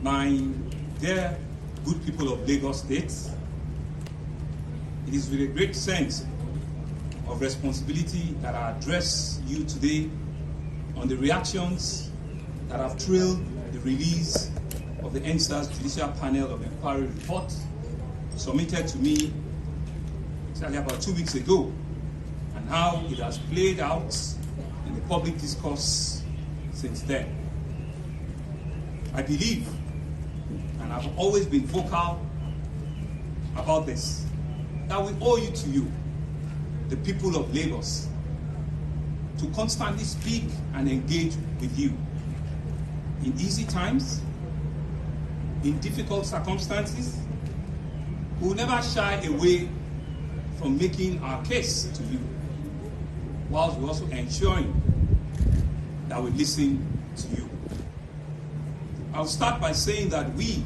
My dear good people of Lagos State, it is with a great sense of responsibility that I address you today on the reactions that have trailed the release of the Endsars Judicial Panel of Inquiry report submitted to me exactly about 2 weeks ago, and how it has played out in the public discourse since then. I believe, and I've always been vocal about this, that we owe it to you, the people of Lagos, to constantly speak and engage with you in easy times, in difficult circumstances. We will never shy away from making our case to you, whilst we're also ensuring that we listen to you. I'll start by saying that we,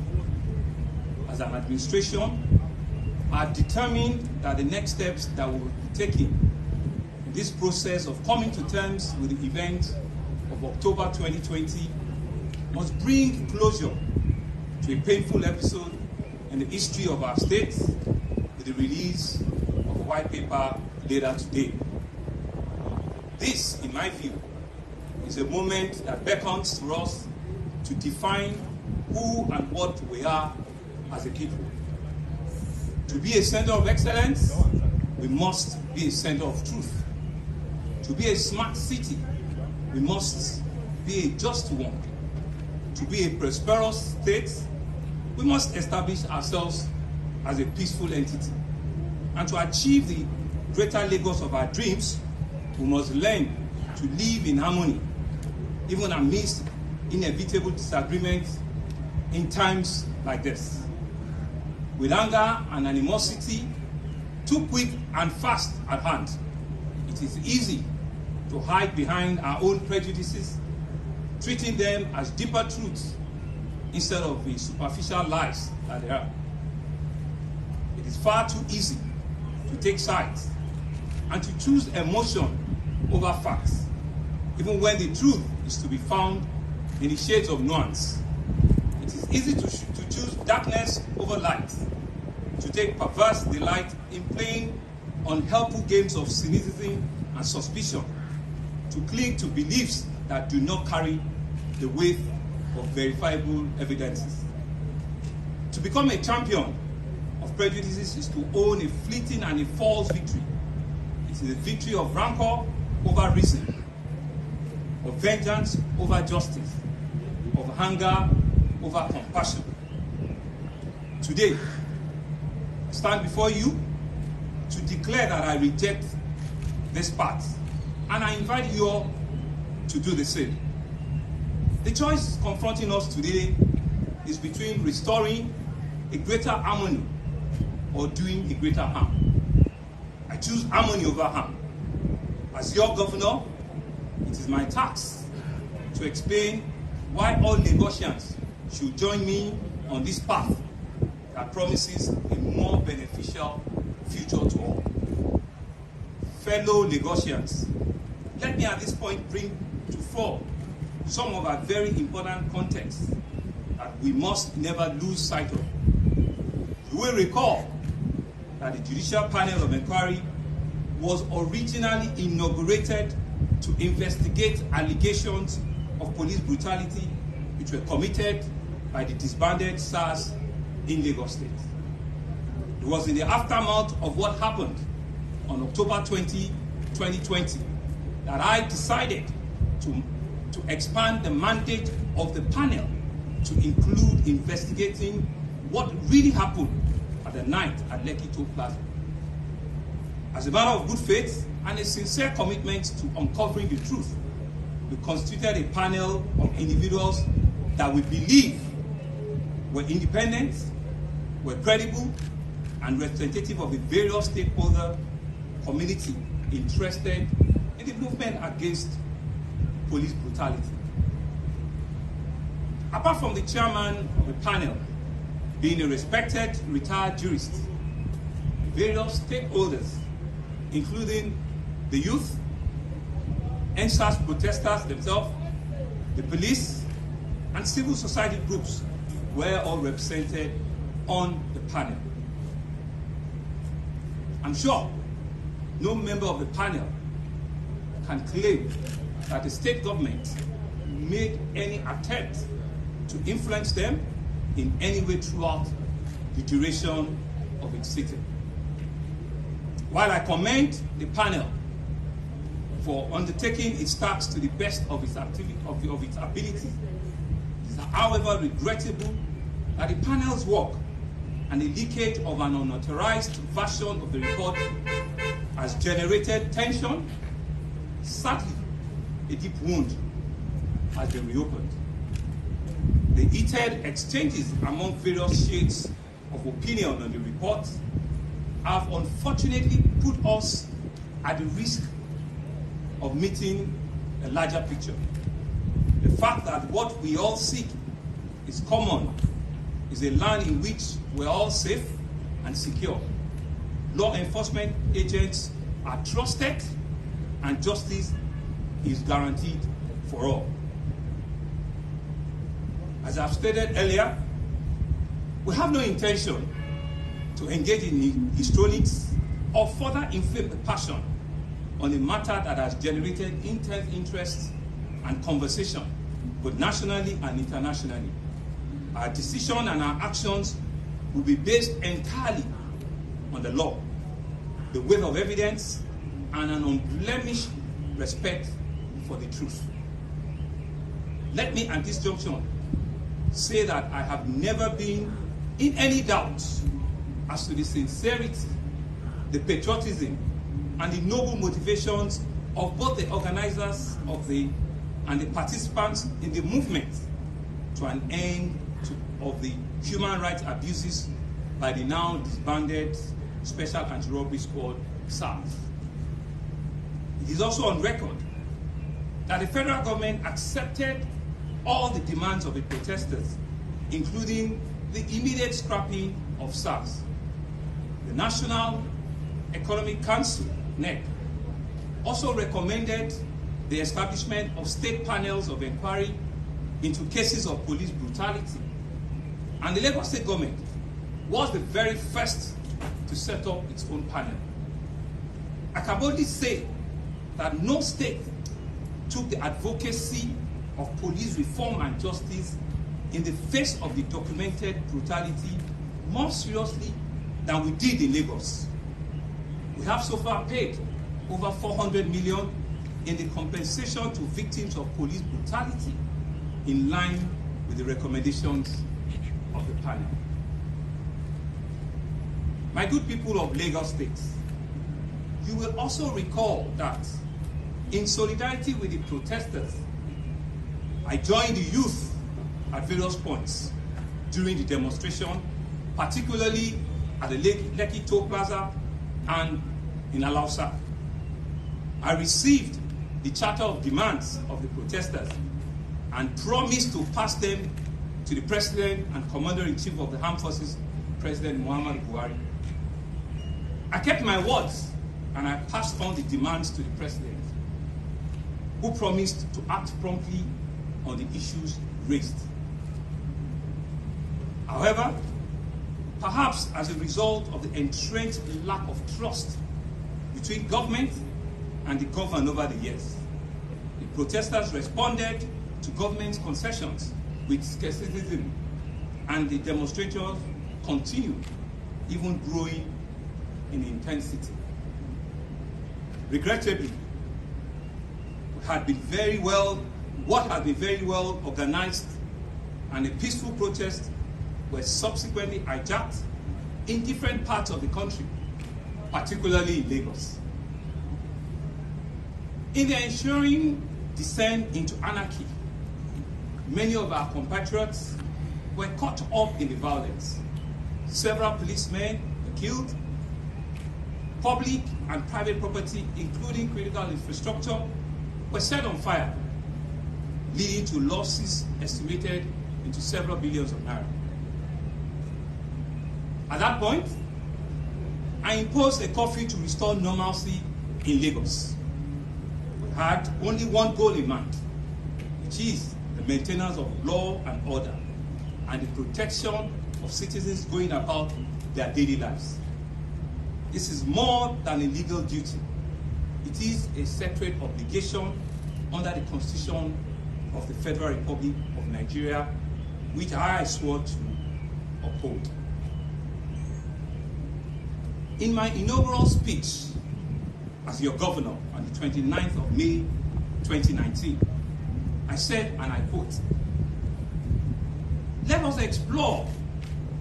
as an administration, are determined that the next steps that we will be taking in this process of coming to terms with the event of October 2020 must bring closure to a painful episode in the history of our state with the release of a white paper later today. This, in my view, is a moment that beckons to us to define who and what we are as a people. To be a center of excellence, we must be a center of truth. To be a smart city, we must be a just one. To be a prosperous state, we must establish ourselves as a peaceful entity. And to achieve the greater Lagos of our dreams, we must learn to live in harmony, even amidst inevitable disagreements in times like this. With anger and animosity too quick and fast at hand, it is easy to hide behind our own prejudices, treating them as deeper truths instead of the superficial lies that they are. It is far too easy to take sides and to choose emotion over facts, even when the truth is to be found in the shades of nuance. It is easy to choose darkness over light, to take perverse delight in playing unhelpful games of cynicism and suspicion, to cling to beliefs that do not carry the weight of verifiable evidences. To become a champion of prejudices is to own a fleeting and a false victory. It is a victory of rancor over reason, of vengeance over justice, of anger over compassion. Today, I stand before you to declare that I reject this path, and I invite you all to do the same. The choice confronting us today is between restoring a greater harmony or doing a greater harm. I choose harmony over harm. As your governor, it is my task to explain why all Lagosians should join me on this path that promises a more beneficial future to all. Fellow Lagosians, let me at this point bring to fore some of our very important contexts that we must never lose sight of. You will recall that the Judicial Panel of Inquiry was originally inaugurated to investigate allegations of police brutality which were committed by the disbanded SARS in Lagos State. It was in the aftermath of what happened on October 20, 2020 that I decided to expand the mandate of the panel to include investigating what really happened at the night at Lekki Toll Gate. As a matter of good faith and a sincere commitment to uncovering the truth, we constituted a panel of individuals that we believe were independent, were credible, and representative of the various stakeholder community interested in the movement against police brutality. Apart from the chairman of the panel being a respected retired jurist, various stakeholders, including the youth, Endsars protesters themselves, the police, and civil society groups were all represented on the panel. I'm sure no member of the panel can claim that the state government made any attempt to influence them in any way throughout the duration of its sitting. While I commend the panel for undertaking its tasks to the best of its ability, it is however regrettable that the panel's work and the leakage of an unauthorized version of the report has generated tension. Sadly, a deep wound has been reopened. The heated exchanges among various shades of opinion on the report have unfortunately put us at the risk of meeting a larger picture. The fact that what we all seek is common is a land in which we're all safe and secure. Law enforcement agents are trusted and justice is guaranteed for all. As I've stated earlier, we have no intention to engage in histrionics or further inflame the passion on a matter that has generated intense interest and conversation, both nationally and internationally. Our decision and our actions will be based entirely on the law, the weight of evidence, and an unblemished respect for the truth. Let me at this junction say that I have never been in any doubt as to the sincerity, the patriotism, and the noble motivations of both the organizers and the participants in the movement to an end of the human rights abuses by the now disbanded Special Anti-Robbery Squad, SARS. It is also on record that the federal government accepted all the demands of the protesters, including the immediate scrapping of SARS. The National Economic Council, NEC, also recommended the establishment of state panels of inquiry into cases of police brutality. And the Lagos State government was the very first to set up its own panel. I can boldly say that no state took the advocacy of police reform and justice in the face of the documented brutality more seriously than we did in Lagos. We have so far paid over 400 million in the compensation to victims of police brutality, in line with the recommendations of the panel. My good people of Lagos State, you will also recall that in solidarity with the protesters, I joined the youth at various points during the demonstration, particularly at the Lekki Toll Plaza and in Alausa. I received the charter of demands of the protesters and promised to pass them to the President and Commander-in-Chief of the Armed Forces, President Muhammadu Buhari. I kept my words and I passed on the demands to the President, who promised to act promptly on the issues raised. However, perhaps as a result of the entrenched lack of trust between government and the governed over the years, the protesters responded to government's concessions with skepticism, and the demonstrators continued, even growing in intensity. Regrettably, what had been very well organized and a peaceful protest were subsequently hijacked in different parts of the country, particularly in Lagos. In the ensuing descent into anarchy, many of our compatriots were caught up in the violence. Several policemen were killed. Public and private property, including critical infrastructure, were set on fire, leading to losses estimated into several billions of naira. At that point, I imposed a curfew to restore normalcy in Lagos. We had only one goal in mind, which is the maintenance of law and order. and the protection of citizens going about their daily lives. This is more than a legal duty. It is a sacred obligation under the Constitution of the Federal Republic of Nigeria, which I swore to uphold. In my inaugural speech as your governor on the 29th of May 2019, I said, and I quote, "Let us explore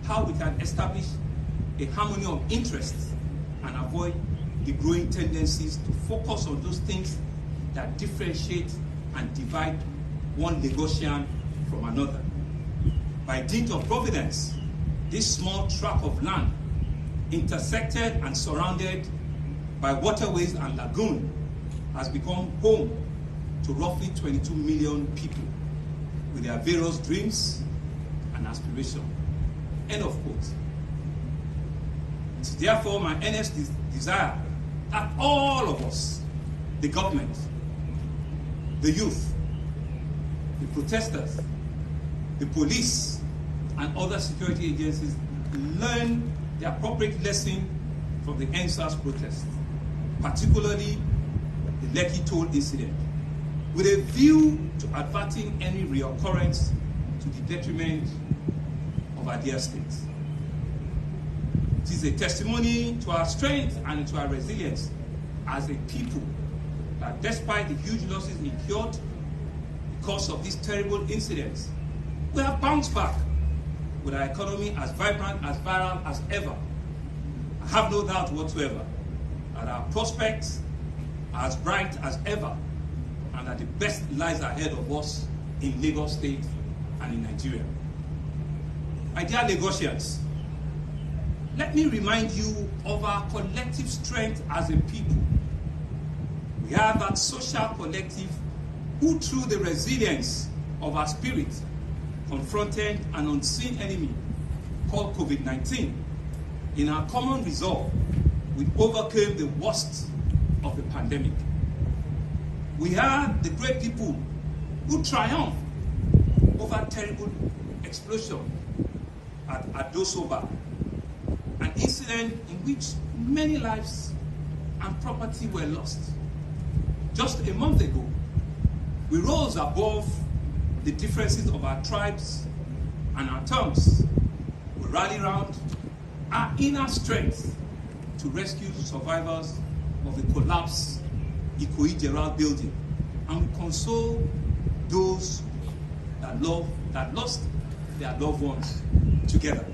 how we can establish a harmony of interests and avoid the growing tendencies to focus on those things that differentiate and divide one Lagosian from another. By dint of providence, this small tract of land, intersected and surrounded by waterways and lagoons, has become home to roughly 22 million people with their various dreams and aspirations." End of quote. It is therefore my earnest desire that all of us, the government, the youth, the protesters, the police, and other security agencies learn the appropriate lesson from the Endsars protest, particularly the Lekki Toll incident, with a view to averting any reoccurrence to the detriment of our dear state. It is a testimony to our strength and to our resilience as a people that despite the huge losses incurred because of these terrible incidents, we have bounced back with our economy as vibrant, as viral as ever. I have no doubt whatsoever that our prospects are as bright as ever and that the best lies ahead of us in Lagos State and in Nigeria. My dear Lagosians, let me remind you of our collective strength as a people. We are that social collective who, through the resilience of our spirit, confronted an unseen enemy called COVID-19. In our common resolve, we overcame the worst of the pandemic. We are the great people who triumphed over terrible explosion at Dosoba, an incident in which many lives and property were lost. Just a month ago, we rose above the differences of our tribes and our tongues. We rally around our inner strength to rescue survivors of the collapsed Ikoyi Gerald building, and we console those that lost their loved ones together.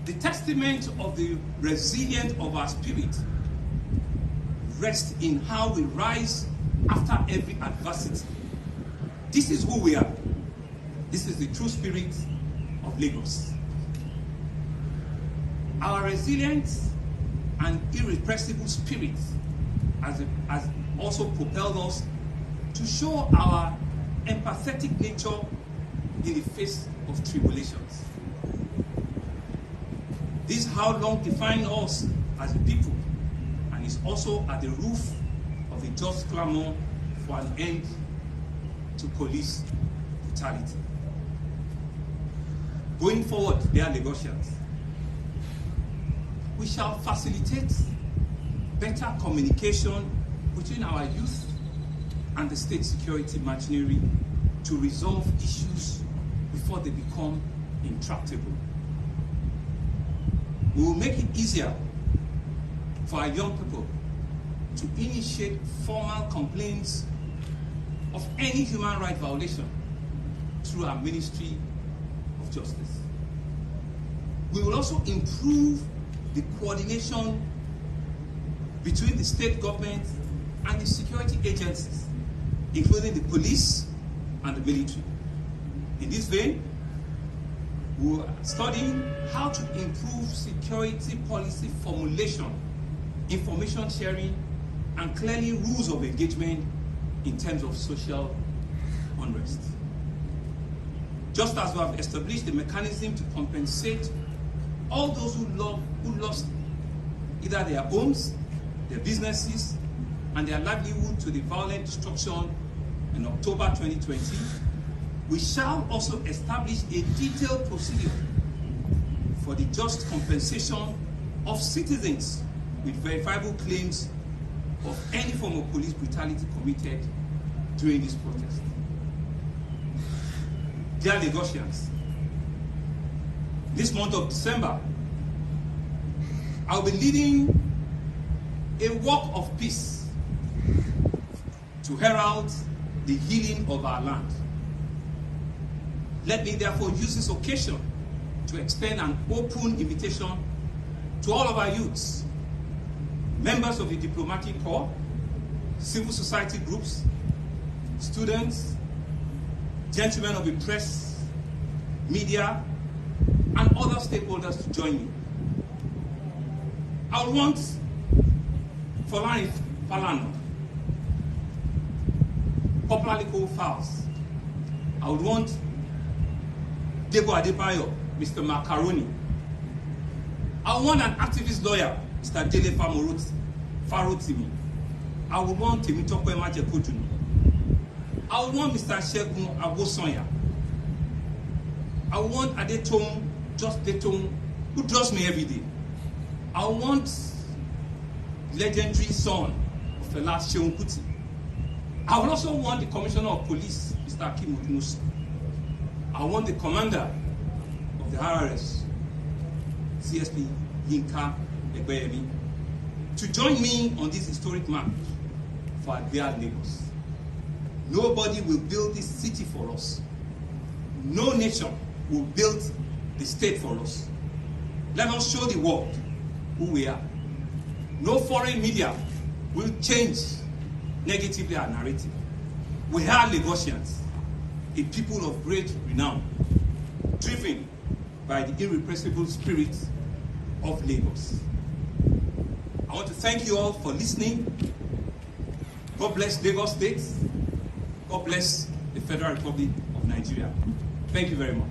The testament of the resilience of our spirit rests in how we rise after every adversity. This is who we are. This is the true spirit of Lagos. Our resilience and irrepressible spirit has also propelled us to show our empathetic nature in the face of tribulations. This is how long defined us as a people, and is also at the root of a just clamor for an end to police brutality. Going forward, dear Lagosians, we shall facilitate better communication between our youth and the state security machinery to resolve issues before they become intractable. We will make it easier for our young people to initiate formal complaints of any human rights violation through our Ministry of Justice. We will also improve the coordination between the state government and the security agencies, including the police and the military. In this vein, we are studying how to improve security policy formulation, information sharing, and clearly rules of engagement in terms of social unrest. Just as we have established a mechanism to compensate all those who lost either their homes, their businesses, and their livelihood to the violent destruction in October 2020, We shall also establish a detailed procedure for the just compensation of citizens with verifiable claims of any form of police brutality committed during this protest. Dear Lagosians, this month of December, I'll be leading a walk of peace to herald the healing of our land. Let me therefore use this occasion to extend an open invitation to all of our youths, members of the diplomatic corps, civil society groups, students, gentlemen of the press, media, and other stakeholders to join me. I would want Folarin Falana, popularly called Fowls. I would want Debo Adebayo, Mr. Macaroni. I would want an activist lawyer, Mr. Dele Farotimi. I would want Temitope Majekojunu. I would want Mr. Shegun Abosonya. I would want Adetom, Just Detom, who draws me every day. I want legendary son of the last Sheun Kuti. I would also want the Commissioner of Police, Mr. Akim Odunosi. I want the Commander of the RRS, CSP Yinka Egbeyemi, to join me on this historic march for our dear Lagos. Nobody will build this city for us. No nation will build the state for us. Let us show the world who we are. No foreign media will change negatively our narrative. We are Lagosians, a people of great renown, driven by the irrepressible spirit of Lagos. I want to thank you all for listening. God bless Lagos State. God bless the Federal Republic of Nigeria. Thank you very much.